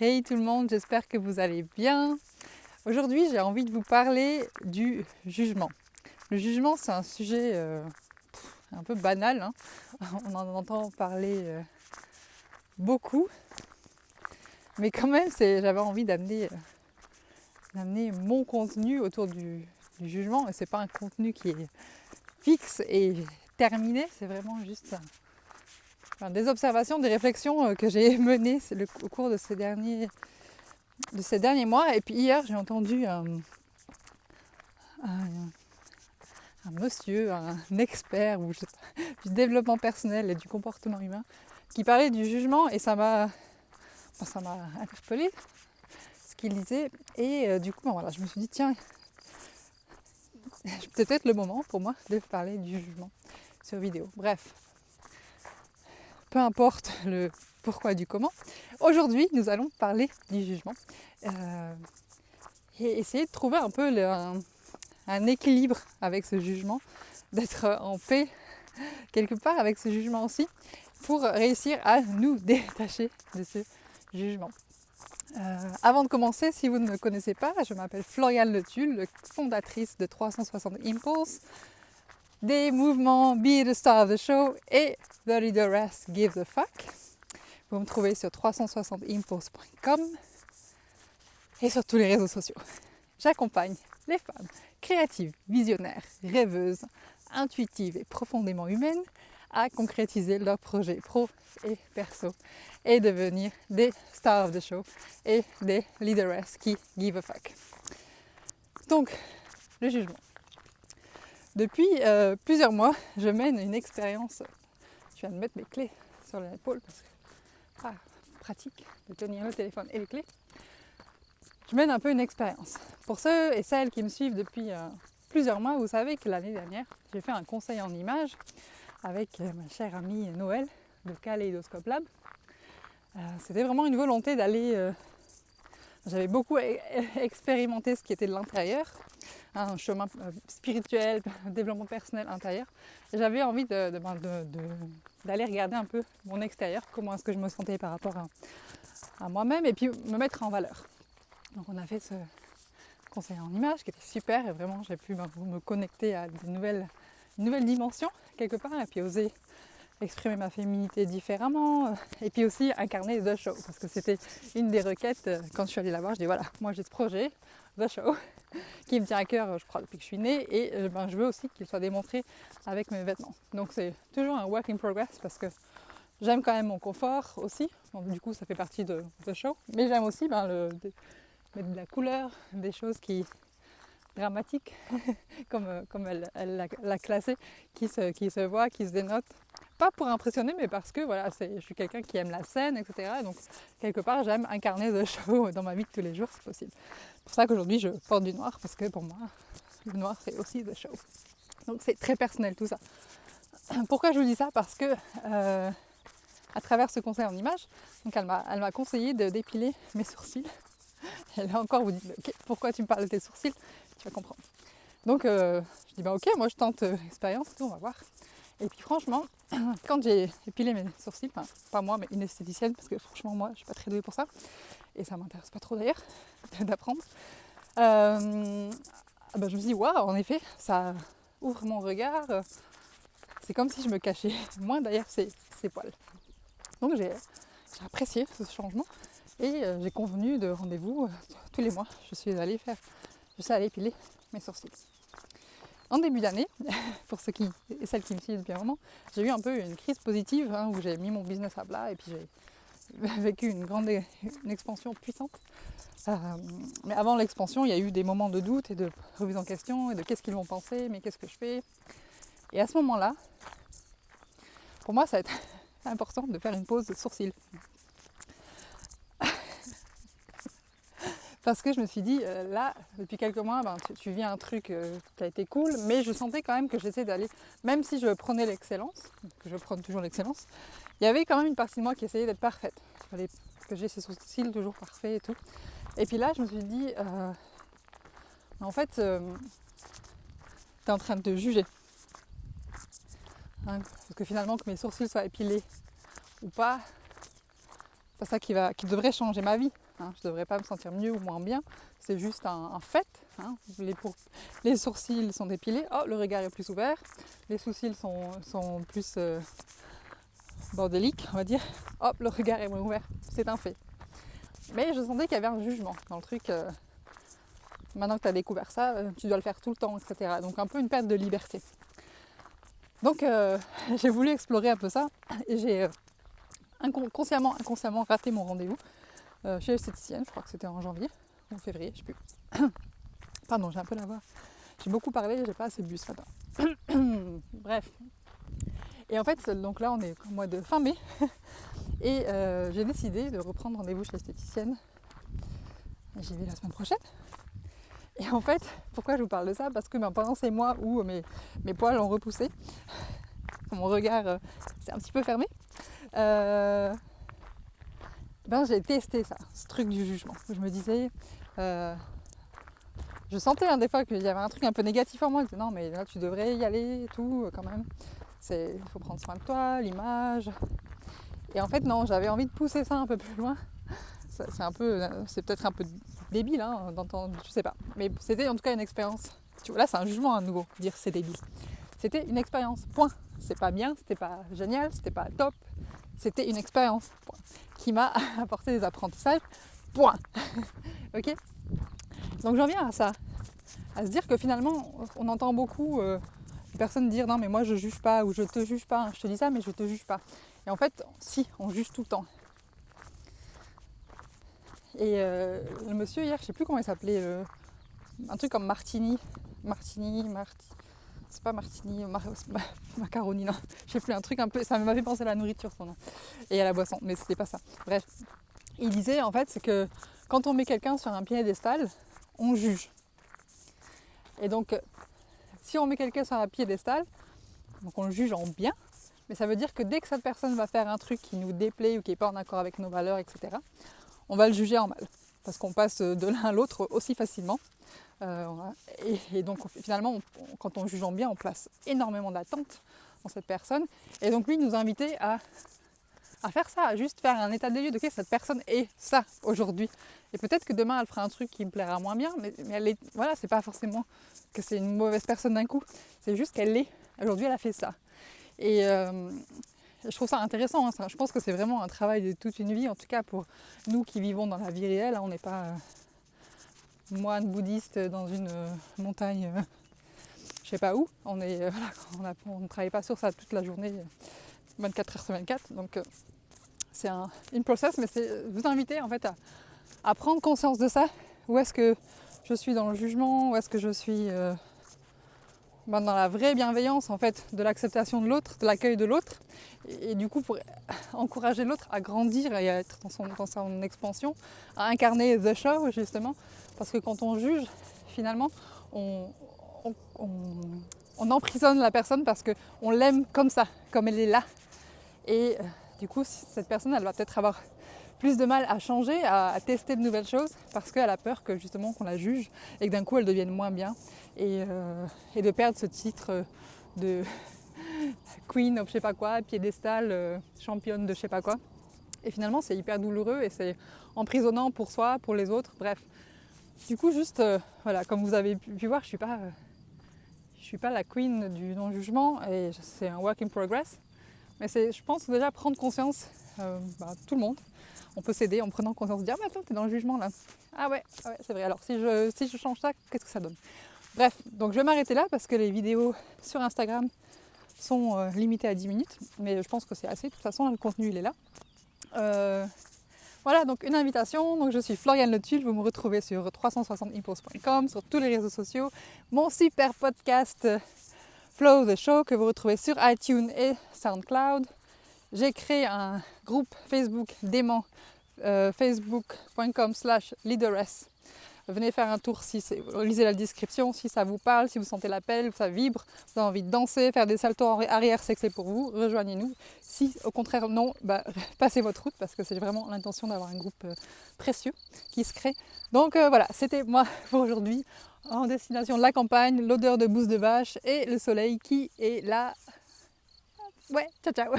Hey tout le monde, j'espère que vous allez bien. Aujourd'hui, j'ai envie de vous parler du jugement. Le jugement, c'est un sujet un peu banal, hein. On en entend parler beaucoup, mais quand même, j'avais envie d'amener mon contenu autour du jugement. Et c'est pas un contenu qui est fixe et terminé, c'est vraiment juste des observations, des réflexions que j'ai menées au cours de ces derniers mois. Et puis hier, j'ai entendu un monsieur, un expert ou du développement personnel et du comportement humain qui parlait du jugement, et ça m'a interpellée ce qu'il disait. Et du coup, voilà, je me suis dit, tiens, peut-être le moment pour moi de parler du jugement sur vidéo. Bref, peu importe le pourquoi du comment, aujourd'hui, nous allons parler du jugement et essayer de trouver un peu un équilibre avec ce jugement, d'être en paix quelque part avec ce jugement aussi, pour réussir à nous détacher de ce jugement. Avant de commencer, si vous ne me connaissez pas, je m'appelle Floriane Le Tulle, fondatrice de 360 Impulse, des mouvements Be the Star of the Show et The Leaderess Give the Fuck. Vous me trouvez sur 360impulse.com et sur tous les réseaux sociaux. J'accompagne les femmes créatives, visionnaires, rêveuses, intuitives et profondément humaines à concrétiser leurs projets pro et perso et devenir des stars of the show et des leaderesses qui give a fuck. Donc, le jugement. Depuis plusieurs mois, je mène une expérience. Je viens de mettre mes clés sur l'épaule parce que pratique de tenir le téléphone et les clés. Je mène un peu une expérience. Pour ceux et celles qui me suivent depuis plusieurs mois, vous savez que l'année dernière, j'ai fait un conseil en images avec ma chère amie Noël de Kaleidoscope Lab. C'était vraiment une volonté d'aller... j'avais beaucoup expérimenté ce qui était de l'intérieur, un chemin spirituel, développement personnel intérieur. Et j'avais envie d'aller regarder un peu mon extérieur, comment est-ce que je me sentais par rapport à moi-même, et puis me mettre en valeur. Donc on a fait ce conseil en images qui était super, et vraiment j'ai pu me connecter à une nouvelle dimension quelque part, et puis oser exprimer ma féminité différemment, et puis aussi incarner The Show, parce que c'était une des requêtes quand je suis allée la voir. Je dis voilà, moi j'ai ce projet The Show qui me tient à cœur, je crois, depuis que je suis née, et je veux aussi qu'il soit démontré avec mes vêtements. Donc c'est toujours un work in progress, parce que j'aime quand même mon confort aussi, donc du coup ça fait partie de The Show, mais j'aime aussi mettre de la couleur, des choses dramatiques, comme elle l'a classé, qui se voient, qui se dénotent. Pas pour impressionner, mais parce que voilà, je suis quelqu'un qui aime la scène, etc. Et donc, quelque part, j'aime incarner The Show dans ma vie de tous les jours, c'est possible. C'est pour ça qu'aujourd'hui, je porte du noir, parce que pour moi, le noir, c'est aussi The Show. Donc, c'est très personnel tout ça. Pourquoi je vous dis ça? Parce que, à travers ce conseil en images, donc elle m'a conseillé de dépiler mes sourcils. Et là encore, vous dites, okay, pourquoi tu me parles de tes sourcils? Tu vas comprendre. Donc, je dis, ok, moi je tente l'expérience, on va voir. Et puis franchement, quand j'ai épilé mes sourcils, enfin pas moi mais une esthéticienne, parce que franchement moi je suis pas très douée pour ça, et ça m'intéresse pas trop d'ailleurs d'apprendre, je me suis dit waouh, en effet ça ouvre mon regard, c'est comme si je me cachais moins derrière ces poils. Donc j'ai apprécié ce changement, et j'ai convenu de rendez-vous tous les mois. Je suis allée épiler mes sourcils. En début d'année, pour ceux et celles qui me suivent depuis un moment, j'ai eu un peu une crise positive, où j'ai mis mon business à plat, et puis j'ai vécu une expansion puissante. Mais avant l'expansion, il y a eu des moments de doute et de remise en question, et de qu'est-ce qu'ils vont penser, mais qu'est-ce que je fais. Et à ce moment-là, pour moi, ça va être important de faire une pause de sourcils. Parce que je me suis dit, là, depuis quelques mois, tu vis un truc qui a été cool, mais je sentais quand même que j'essayais d'aller, même si je prenais l'excellence, que je prends toujours l'excellence, il y avait quand même une partie de moi qui essayait d'être parfaite. Il fallait que j'ai ces sourcils toujours parfaits et tout. Et puis là, je me suis dit, en fait, t'es en train de te juger. Parce que finalement, que mes sourcils soient épilés ou pas, c'est pas ça qui devrait changer ma vie. hein. Je ne devrais pas me sentir mieux ou moins bien, c'est juste un fait. Hein. Les sourcils sont dépilés, oh, le regard est plus ouvert, les sourcils sont plus bordéliques, on va dire, hop, le regard est moins ouvert, c'est un fait. Mais je sentais qu'il y avait un jugement dans le truc, maintenant que tu as découvert ça, tu dois le faire tout le temps, etc. Donc un peu une perte de liberté. Donc j'ai voulu explorer un peu ça et j'ai inconsciemment raté mon rendez-vous chez l'esthéticienne, je crois que c'était en janvier ou en février, je sais plus. Pardon, j'ai un peu la voix. J'ai beaucoup parlé, j'ai pas assez bu ce matin. Bref. Et en fait, donc là on est au mois de fin mai et j'ai décidé de reprendre rendez-vous chez l'esthéticienne. J'y vais la semaine prochaine. Et en fait, pourquoi je vous parle de ça? Parce que pendant ces mois où mes poils ont repoussé, mon regard s'est un petit peu fermé, j'ai testé ça, ce truc du jugement. Je me disais, je sentais des fois qu'il y avait un truc un peu négatif en moi. Je disais non mais là tu devrais y aller et tout quand même. Il faut prendre soin de toi, l'image. Et en fait non, j'avais envie de pousser ça un peu plus loin. C'est peut-être un peu débile d'entendre, je sais pas. Mais c'était en tout cas une expérience. Tu vois, là c'est un jugement à nouveau, dire c'est débile. C'était une expérience, point. C'est pas bien, c'était pas génial, c'était pas top. C'était une expérience, point. Qui m'a apporté des apprentissages, point. Ok. Donc j'en viens à ça, à se dire que finalement on entend beaucoup les personnes dire non mais moi je juge pas ou je te juge pas, je te dis ça mais je te juge pas. Et en fait si, on juge tout le temps. Et le monsieur hier, je sais plus comment il s'appelait, un truc comme Martini, c'est pas Martini, Macaroni, non, je sais plus, un truc un peu, ça m'a fait penser à la nourriture son nom, et à la boisson, mais c'était pas ça. Bref, il disait en fait c'est que quand on met quelqu'un sur un piédestal, on juge. Et donc si on met quelqu'un sur un piédestal, donc on le juge en bien, mais ça veut dire que dès que cette personne va faire un truc qui nous déplaît ou qui n'est pas en accord avec nos valeurs, etc., on va le juger en mal, parce qu'on passe de l'un à l'autre aussi facilement. Et donc finalement, quand on juge en bien, on place énormément d'attentes dans cette personne. Et donc lui, il nous a invités à faire ça, à juste faire un état des lieux de qui cette personne est ça aujourd'hui. Et peut-être que demain, elle fera un truc qui me plaira moins bien, mais elle est, voilà, c'est pas forcément que c'est une mauvaise personne d'un coup. C'est juste qu'elle l'est. Aujourd'hui, elle a fait ça. Et je trouve ça intéressant. Hein. Je pense que c'est vraiment un travail de toute une vie, en tout cas pour nous qui vivons dans la vie réelle. Hein. On n'est pas moine bouddhiste dans une montagne, je sais pas où. On ne travaille pas sur ça toute la journée, 24 heures sur 24. Donc c'est une process, mais c'est vous inviter en fait à prendre conscience de ça. Où est-ce que je suis dans le jugement, où est-ce que je suis dans la vraie bienveillance en fait, de l'acceptation de l'autre, de l'accueil de l'autre, et du coup pour encourager l'autre à grandir et à être dans son expansion, à incarner the show justement, parce que quand on juge, finalement, on emprisonne la personne parce qu'on l'aime comme ça, comme elle est là, et du coup cette personne elle va peut-être avoir plus de mal à changer, à tester de nouvelles choses parce qu'elle a peur que justement qu'on la juge et que d'un coup elle devienne moins bien et de perdre ce titre de queen of je sais pas quoi, piédestal, championne de je sais pas quoi. Et finalement c'est hyper douloureux et c'est emprisonnant pour soi, pour les autres, bref. Du coup juste, voilà, comme vous avez pu voir, je suis pas la queen du non-jugement et c'est un work in progress. Mais c'est, je pense, déjà prendre conscience, tout le monde, on peut s'aider en prenant conscience, dire ah mais attends, t'es dans le jugement là. Ah ouais, c'est vrai, alors si je change ça, qu'est-ce que ça donne? Bref, donc je vais m'arrêter là parce que les vidéos sur Instagram sont limitées à 10 minutes, mais je pense que c'est assez, de toute façon le contenu il est là. Voilà, donc une invitation, donc je suis Floriane Le Tulle, vous me retrouvez sur 360impulse.com, sur tous les réseaux sociaux, mon super podcast Flow the Show que vous retrouvez sur iTunes et SoundCloud. J'ai créé un groupe Facebook dément, facebook.com/leaderess. Venez faire un tour, lisez la description, si ça vous parle, si vous sentez l'appel, ça vibre, vous avez envie de danser, faire des saltos arrière, c'est que c'est pour vous, rejoignez-nous. Si au contraire non, passez votre route parce que c'est vraiment l'intention d'avoir un groupe précieux qui se crée. Donc voilà, c'était moi pour aujourd'hui, en destination de la campagne, l'odeur de bouse de vache et le soleil qui est là. Ouais, ciao ciao.